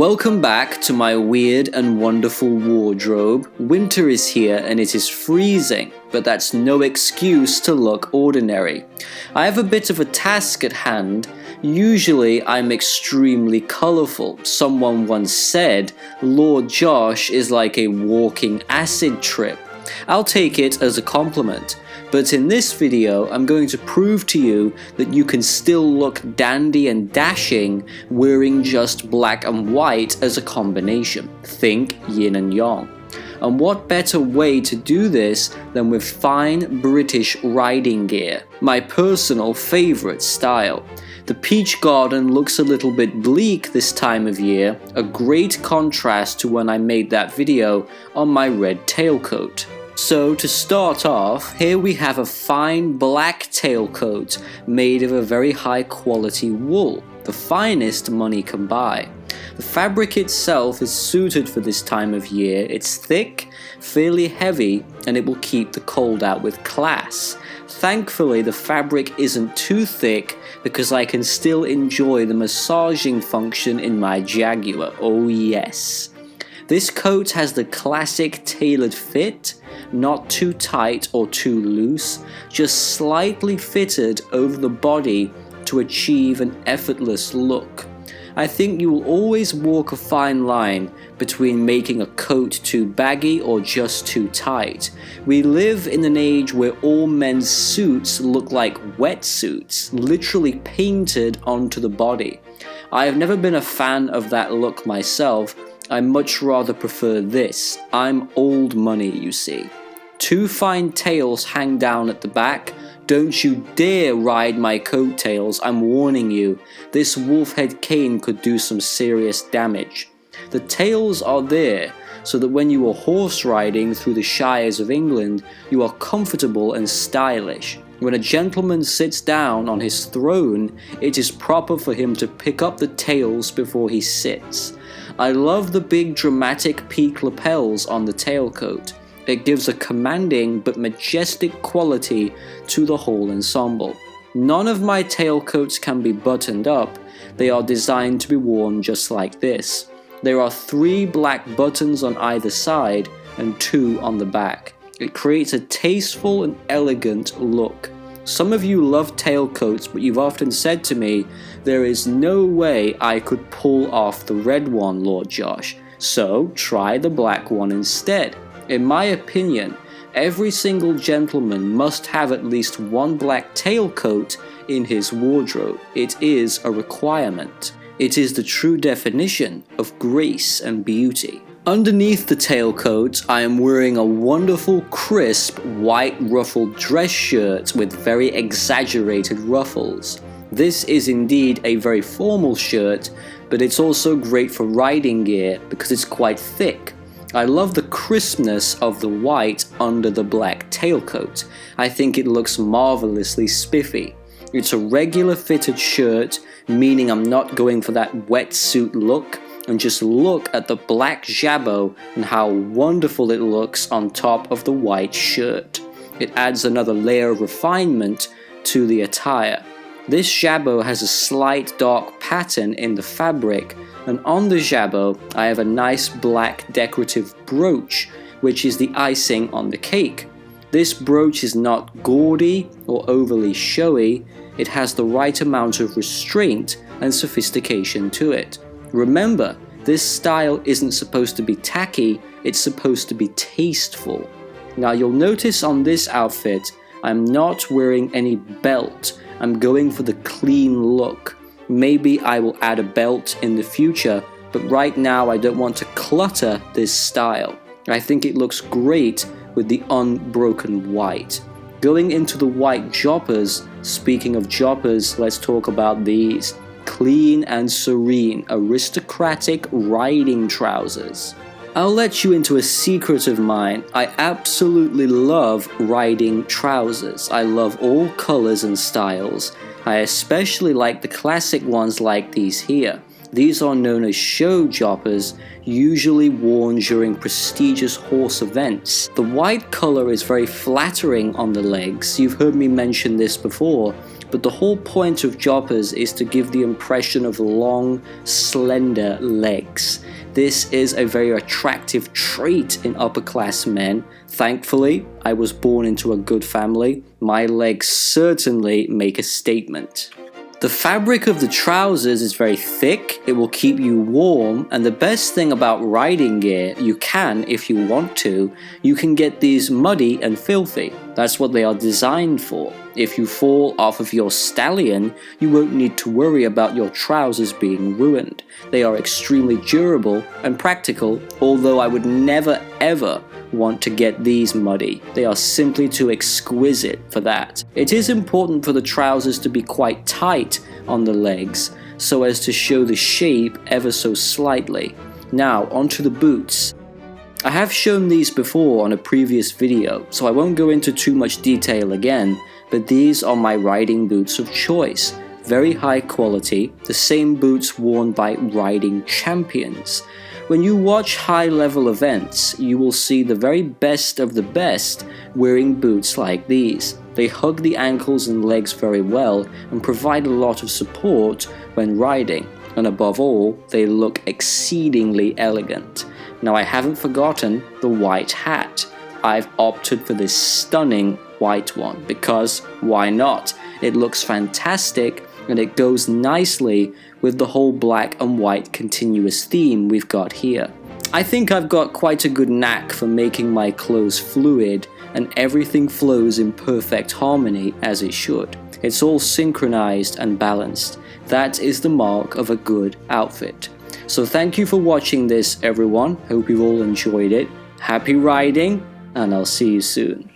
Welcome back to my weird and wonderful wardrobe. Winter is here and it is freezing, but that's no excuse to look ordinary. I have a bit of a task at hand. Usually I'm extremely colourful. Someone once said, Lord Josh is like a walking acid trip. I'll take it as a compliment. But in this video, I'm going to prove to you that you can still look dandy and dashing wearing just black and white as a combination. Think yin and yang. And what better way to do this than with fine British riding gear, my personal favourite style. The peach garden looks a little bit bleak this time of year, a great contrast to when I made that video on my red tailcoat. So to start off, here we have a fine black tailcoat made of a very high quality wool, the finest money can buy. The fabric itself is suited for this time of year. It's thick, fairly heavy, and it will keep the cold out with class. Thankfully, the fabric isn't too thick because I can still enjoy the massaging function in my Jaguar, oh yes. This coat has the classic tailored fit, not too tight or too loose, just slightly fitted over the body to achieve an effortless look. I think you will always walk a fine line between making a coat too baggy or just too tight. We live in an age where all men's suits look like wetsuits, literally painted onto the body. I have never been a fan of that look myself. I much rather prefer this. I'm old money, you see. Two fine tails hang down at the back. Don't you dare ride my coattails, I'm warning you. This wolf head cane could do some serious damage. The tails are there so that when you are horse riding through the shires of England, you are comfortable and stylish. When a gentleman sits down on his throne, it is proper for him to pick up the tails before he sits. I love the big dramatic peak lapels on the tailcoat. It gives a commanding but majestic quality to the whole ensemble. None of my tailcoats can be buttoned up. They are designed to be worn just like this. There are 3 black buttons on either side and 2 on the back. It creates a tasteful and elegant look. Some of you love tailcoats, but you've often said to me, there is no way I could pull off the red one, Lord Josh. So try the black one instead. In my opinion, every single gentleman must have at least one black tailcoat in his wardrobe. It is a requirement. It is the true definition of grace and beauty. Underneath the tailcoat, I am wearing a wonderful crisp white ruffled dress shirt with very exaggerated ruffles. This is indeed a very formal shirt, but it's also great for riding gear because it's quite thick. I love the crispness of the white under the black tailcoat. I think it looks marvelously spiffy. It's a regular fitted shirt, meaning I'm not going for that wetsuit look. And just look at the black jabot and how wonderful it looks on top of the white shirt. It adds another layer of refinement to the attire. This jabot has a slight dark pattern in the fabric, and on the jabot I have a nice black decorative brooch, which is the icing on the cake. This brooch is not gaudy or overly showy. It has the right amount of restraint and sophistication to it. Remember, this style isn't supposed to be tacky, it's supposed to be tasteful. Now you'll notice on this outfit, I'm not wearing any belt. I'm going for the clean look. Maybe I will add a belt in the future, but right now I don't want to clutter this style. I think it looks great with the unbroken white. Going into the white joppers, speaking of joppers, let's talk about these. Clean and serene, aristocratic riding trousers. I'll let you into a secret of mine. I absolutely love riding trousers. I love all colors and styles. I especially like the classic ones like these here. These are known as show joppers, usually worn during prestigious horse events. The white color is very flattering on the legs. You've heard me mention this before. but the whole point of joppers is to give the impression of long, slender legs. This is a very attractive trait in upper-class men. Thankfully, I was born into a good family. My legs certainly make a statement. The fabric of the trousers is very thick, it will keep you warm, and the best thing about riding gear, you can, if you want to, you can get these muddy and filthy. That's what they are designed for. If you fall off of your stallion, you won't need to worry about your trousers being ruined. They are extremely durable and practical, although I would never ever want to get these muddy. They are simply too exquisite for that. It is important for the trousers to be quite tight on the legs so as to show the shape ever so slightly. Now onto the boots. I have shown these before on a previous video, so I won't go into too much detail again, but these are my riding boots of choice. Very high quality, the same boots worn by riding champions. When you watch high-level events, you will see the very best of the best wearing boots like these. They hug the ankles and legs very well and provide a lot of support when riding, and above all, they look exceedingly elegant. Now I haven't forgotten the white hat. I've opted for this stunning white one because why not? It looks fantastic and it goes nicely with the whole black and white continuous theme we've got here. I think I've got quite a good knack for making my clothes fluid and everything flows in perfect harmony as it should. It's all synchronized and balanced. That is the mark of a good outfit. So thank you for watching this everyone, hope you've all enjoyed it. Happy riding and I'll see you soon.